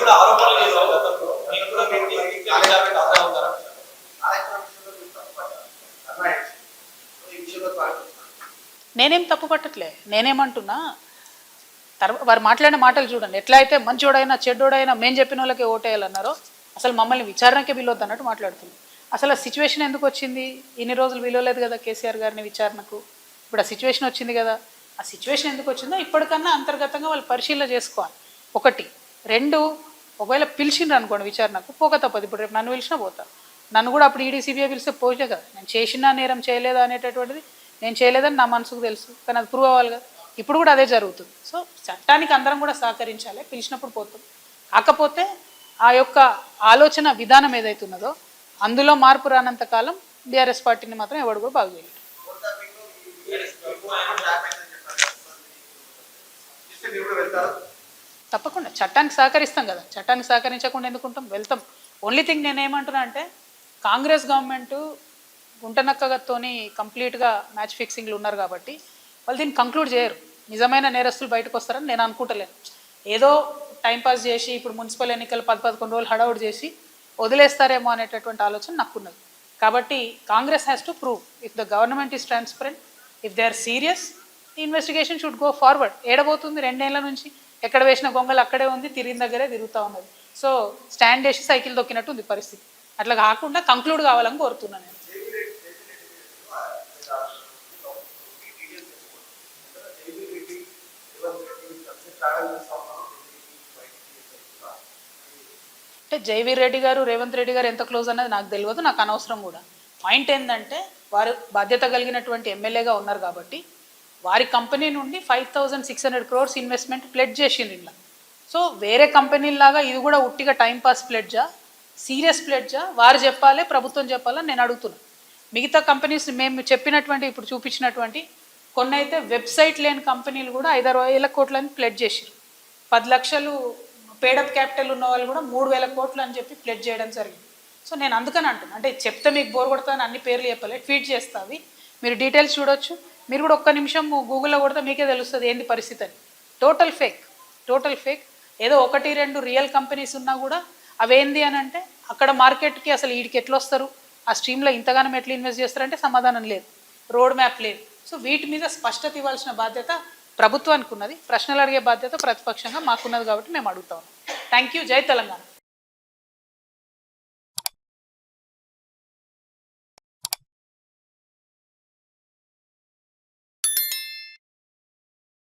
కూడా ఆరోపణలు చేశారు గతంలో. మీరు కూడా విచారణకు హాజరు అవుతారా? నేనేం తప్పు పట్టట్లే. నేనేమంటున్నా, వారు మాట్లాడిన మాటలు చూడండి. ఎట్లా అయితే మంచోడైనా చెడ్డోడైనా మేము చెప్పిన వాళ్ళకి ఓటేయాలన్నారో, అసలు మమ్మల్ని విచారణకే పిలవద్దు అన్నట్టు మాట్లాడుతుంది. అసలు ఆ సిచ్యువేషన్ ఎందుకు వచ్చింది? ఇన్ని రోజులు పిలవలేదు కదా కేసీఆర్ గారిని విచారణకు. ఇప్పుడు ఆ సిచ్యువేషన్ వచ్చింది కదా. ఆ సిచ్యువేషన్ ఎందుకు వచ్చిందో ఇప్పటికన్నా అంతర్గతంగా వాళ్ళు పరిశీలన చేసుకోవాలి. ఒకటి. రెండు, ఒకవేళ పిలిచిండ్రు అనుకోండి విచారణకు, పోక తప్పదు. ఇప్పుడు రేపు నన్ను పిలిచినా పోతా. నన్ను కూడా అప్పుడు ఈడీ సిబిఐ పిలిస్తే పోతే కదా. నేను చేసినా నేరం చేయలేదా అనేటటువంటిది నేను చేయలేదని నా మనసుకు తెలుసు, కానీ అది ప్రూవ్ అవ్వాలి కదా. ఇప్పుడు కూడా అదే జరుగుతుంది. సో చట్టానికి అందరం కూడా సహకరించాలి. పిలిచినప్పుడు పోతాం. కాకపోతే ఆ యొక్క ఆలోచన విధానం ఏదైతున్నదో అందులో మార్పు రానంత కాలం బీఆర్ఎస్ పార్టీని మాత్రం ఎవడు కూడా బాగు చేయలేదు. తప్పకుండా చట్టానికి సహకరిస్తాం కదా. చట్టానికి సహకరించకుండా ఎందుకుంటాం? వెళ్తాం. ఓన్లీ థింగ్ నేనేమంటున్నా అంటే, కాంగ్రెస్ గవర్నమెంట్ గుంటనక్కతోని కంప్లీట్గా మ్యాచ్ ఫిక్సింగ్లు ఉన్నారు కాబట్టి వాళ్ళు దీన్ని కంక్లూడ్ చేయరు. నిజమైన నేరస్తులు బయటకు వస్తారని నేను అనుకుంటలేను. ఏదో టైంపాస్ చేసి ఇప్పుడు మున్సిపల్ ఎన్నికలు 10-11 రోజులు హడావుడి చేసి వదిలేస్తారేమో అనేటటువంటి ఆలోచన నాకున్నది. కాబట్టి Congress has to prove if the government is transparent, if they are serious, the investigation should go forward. ఏడబోతుంది 2 ఏళ్ల నుంచి? ఎక్కడ వేసిన గొంగలు అక్కడే ఉంది, తిరిగిన దగ్గరే తిరుగుతూ ఉన్నది. సో స్టాండ్ చేసి సైకిల్ దొక్కినట్టు ఉంది పరిస్థితి. అట్లా కాకుండా కంక్లూడ్ కావాలని కోరుతున్నాను నేను. అంటే జైవీర్ రెడ్డి గారు రేవంత్ రెడ్డి గారు ఎంత క్లోజ్ అన్నది నాకు తెలియదు, నాకు అనవసరం కూడా. పాయింట్ ఏంటంటే, వారు బాధ్యత కలిగినటువంటి ఎమ్మెల్యేగా ఉన్నారు కాబట్టి వారి కంపెనీ నుండి 5,600 crores ఇన్వెస్ట్మెంట్ ప్లెడ్జ్ చేసిండ్రు ఇలా. సో వేరే కంపెనీలాగా ఇది కూడా ఉట్టిగా టైంపాస్ ప్లెడ్జా, సీరియస్ ప్లెడ్జా? వారు చెప్పాలి, ప్రభుత్వం చెప్పాలని నేను అడుగుతున్నాను. మిగతా కంపెనీస్ మేము చెప్పినటువంటి ఇప్పుడు చూపించినటువంటి కొన్ని అయితే వెబ్సైట్ లేని కంపెనీలు కూడా 5,000 కోట్లని ప్లెడ్జ్ చేసారు. 10 లక్షలు పేడప్ క్యాపిటల్ ఉన్న వాళ్ళు కూడా 3,000 కోట్లు అని చెప్పి ప్లెడ్జ్ చేయడం జరిగింది. సో నేను అందుకని అంటున్నాను, అంటే చెప్తే మీకు బోర్ కొడతాను అన్ని పేర్లు చెప్పలే, ట్వీట్ చేస్తావి, మీరు డీటెయిల్స్ చూడొచ్చు. మీరు కూడా ఒక్క నిమిషం గూగుల్లో కొడితే మీకే తెలుస్తుంది ఏంది పరిస్థితి అని. Total fake, total fake. ఏదో 1-2 రియల్ కంపెనీస్ ఉన్నా కూడా అవేంది అని అంటే, అక్కడ మార్కెట్కి అసలు వీడికి ఎట్లా వస్తారు, ఆ స్ట్రీమ్లో ఇంతగానం ఎట్లా ఇన్వెస్ట్ చేస్తారంటే సమాధానం లేదు, రోడ్ మ్యాప్ లేదు. సో వీటి మీద స్పష్టత ఇవ్వాల్సిన బాధ్యత ప్రభుత్వానికి ఉన్నది. ప్రశ్నలు అడిగే బాధ్యత ప్రతిపక్షంగా మాకున్నది కాబట్టి మేము అడుగుతాం. Thank you. జై తెలంగాణ.